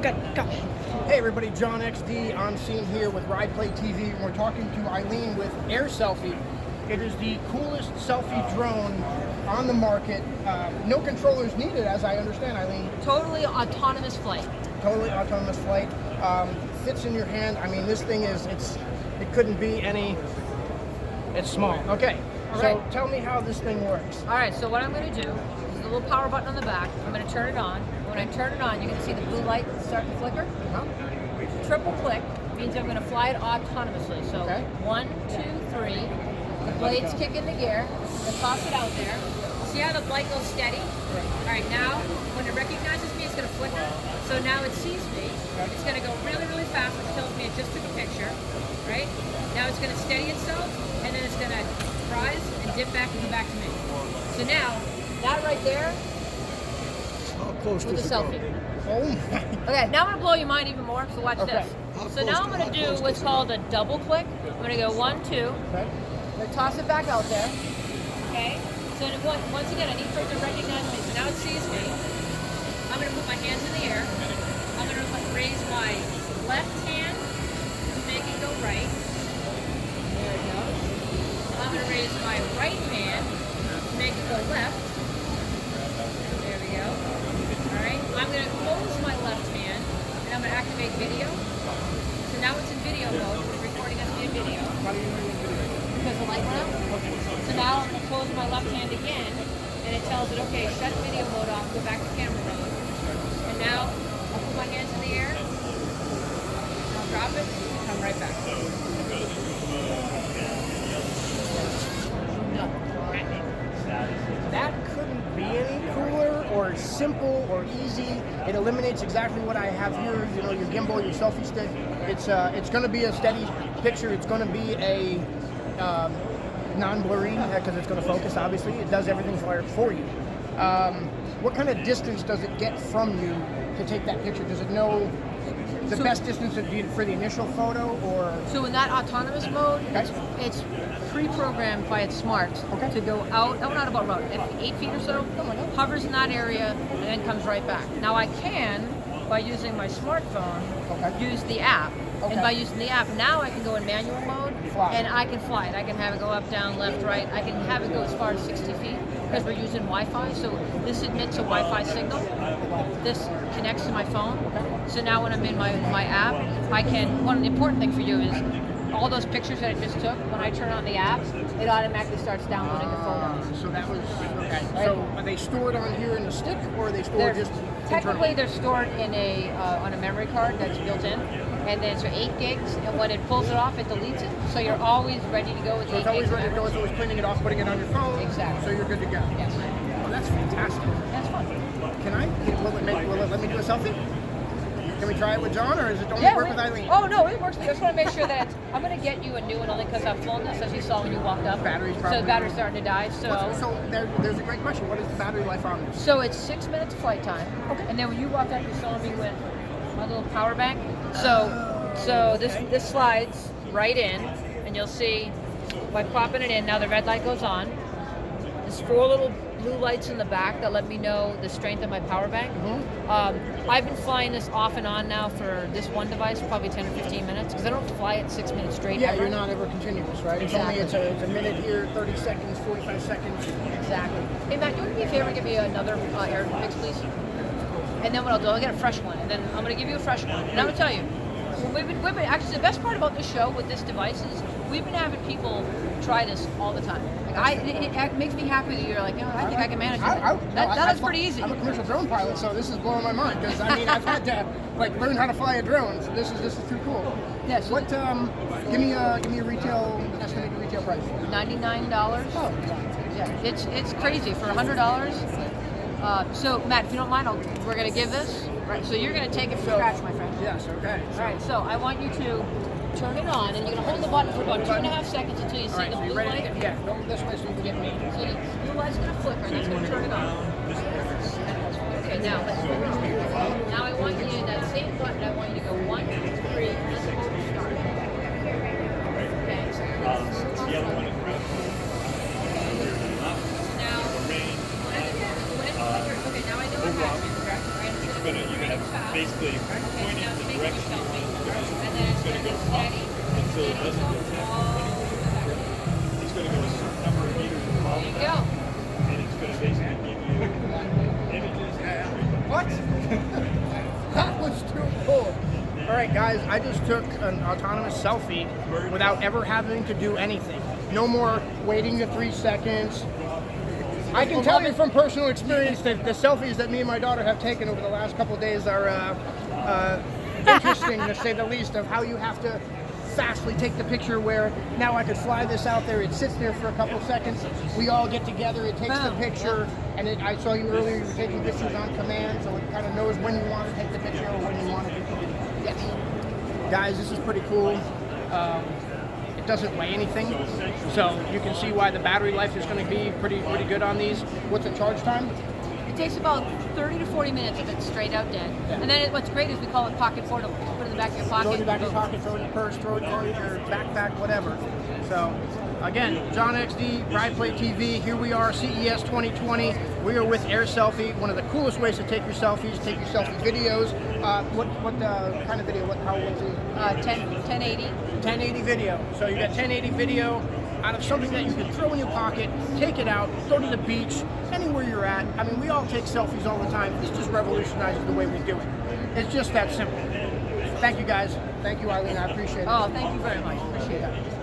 Good, go. Hey everybody, John XD on scene here with Ride Play TV, and we're talking to Eileen with Air Selfie. It is the coolest selfie drone on the market. No controllers needed, as I understand, Eileen. Totally autonomous flight. Totally autonomous flight. Fits in your hand. I mean, this thing is, it couldn't be any, it's small. Okay, so tell me how this thing works. All right, so what I'm going to do is the little power button on the back. I'm going to turn it on. When I turn it on, you're going to see the blue light start to flicker. Triple click means I'm going to fly it autonomously. So 1, 2, 3. The blades kick into gear. I toss it out there. See how the light goes steady? All right, now when it recognizes me, it's going to flicker. So now it sees me. It's going to go really, really fast. It tells me it just took a picture. Right? Now it's going to steady itself, and then it's going to rise and dip back and come back to me. So now, that right there, with the selfie. Oh my. Okay, now I'm going to blow your mind even more, so watch this. So now I'm going to do what's called a double click. I'm going to go 1, 2. I'm going to toss it back out there. Okay? So once again, I need for it to recognize me. So now it sees me. I'm going to put my hands in the air. I'm going to raise my left hand to make it go right. There it goes. I'm going to raise my right hand to make it go left. There we go. Alright, I'm going to close my left hand and I'm going to activate video. So now it's in video mode. We're recording us via video. Because the light went out. So now I'm going to close my left hand again and it tells it, okay, shut video mode off, go back to camera mode. And now I'll put my hands in the air, I'll drop it, and come right back. That couldn't be any cooler or simple or easy. It eliminates exactly what I have here. You know, your gimbal, your selfie stick. It's going to be a steady picture. It's going to be a non-blurry because it's going to focus. Obviously, it does everything for you. What kind of distance does it get from you to take that picture? Does it know the best distance for the initial photo, or? So in that autonomous mode, it's pre-programmed by its smarts to go out about 8 feet or so, hovers in that area, and then comes right back. Now I can, by using my smartphone, use the app. And by using the app, now I can go in manual mode, and I can fly it. I can have it go up, down, left, right. I can have it go as far as 60 feet, because we're using Wi-Fi, so this emits a Wi-Fi signal. This connects to my phone. So now when I'm in my app, I can, one of the important things for you is, all those pictures that I just took, when I turn on the app, it automatically starts downloading the photos. So that was, So are they stored on here in the stick, or are they stored just technically internally? They're stored in on a memory card that's built in, and then it's 8 gigs, and when it pulls it off, it deletes it, so you're always ready to go with 8 gigs. So it's always ready to go, it's always cleaning it off, putting it on your phone. Exactly. So you're good to go. Yes. Oh, that's fantastic. That's fun. Will it let me do a selfie? Can we try it with John, or is it only work with Eileen? Oh no, it works. I just want to make sure that I'm going to get you a new one only because I've flown this, as you saw when you walked up. Battery's probably. So the battery's starting to die. So there's a great question. What is the battery life on this? So it's 6 minutes flight time. And then when you walked up, you saw me with my little power bank. So this slides right in, and you'll see by popping it in. Now the red light goes on. There's 4 little blue lights in the back that let me know the strength of my power bank. I've been flying this off and on now for this one device, probably 10 or 15 minutes, because I don't fly it 6 minutes straight. Yeah, you're not ever continuous, right? Exactly. It's a minute here, 30 seconds, 45 seconds. Exactly. Hey Matt, you want to do me a favor and give me another air mix, please? And then what I'll do, I'll get a fresh one, and then I'm going to give you a fresh one. And I'm going to tell you, we've been actually, the best part about this show with this device is we've been having people try this all the time. It makes me happy that you're like, I think I can manage it. That is pretty easy. I'm a commercial drone pilot, so this is blowing my mind, because I mean, I've had to learn how to fly a drone. So this is too cool. Yeah. So what? Give me a estimated retail price. $99. Oh. Yeah. It's crazy for $100. So Matt, if you don't mind, we're gonna give this. Right. So you're gonna take it from scratch, my friend. Yes. Okay. All right. So I want you to turn it on, and you're going to hold the button for about 2.5 seconds until you see the blue light. Go this way so you can get me. So the blue light's going to flicker, and it's going to turn it on. Okay, now I want you to, that same button, I want you to go 1, 2, 3, and this motor start. Okay. Now, when it flickers, now I know what happened. Right? It's going to be fast. basically point now in the take your direction you selfie. want it to go. And then It's going to go up steady. until it doesn't go Steady. down. It's going to go a certain number of meters above There you that, go. and it's going to basically give you images. What? That was too cool. All right, guys, I just took an autonomous selfie without ever having to do anything. No more waiting the 3 seconds. I can tell you from personal experience that the selfies that me and my daughter have taken over the last couple of days are interesting, to say the least, of how you have to fastly take the picture, where now I could fly this out there, it sits there for a couple of seconds, we all get together, it takes the picture, and I saw you earlier, you were taking pictures on command, so it kind of knows when you want to take the picture or when you want to do the video. Yes. Guys, this is pretty cool. It doesn't weigh anything, so you can see why the battery life is going to be pretty good on these. What's the charge time? It takes about 30 to 40 minutes if it's straight out dead. Yeah. And then what's great is we call it pocket portable. Put it in the back of your pocket. Throw it in the back of your pocket, throw it in your purse, throw it in your backpack, whatever. So, again, John XD, Ride Play TV, here we are, CES 2020. We are with Air Selfie, one of the coolest ways to take your selfies, take your selfie videos. What kind of video? What's it? 1080. 1080 video. So you got 1080 video out of something that you can throw in your pocket, take it out, go to the beach, anywhere you're at. I mean, we all take selfies all the time. This just revolutionizes the way we do it. It's just that simple. Thank you, guys. Thank you, Eileen. I appreciate it. Oh, thank you very much. Appreciate it.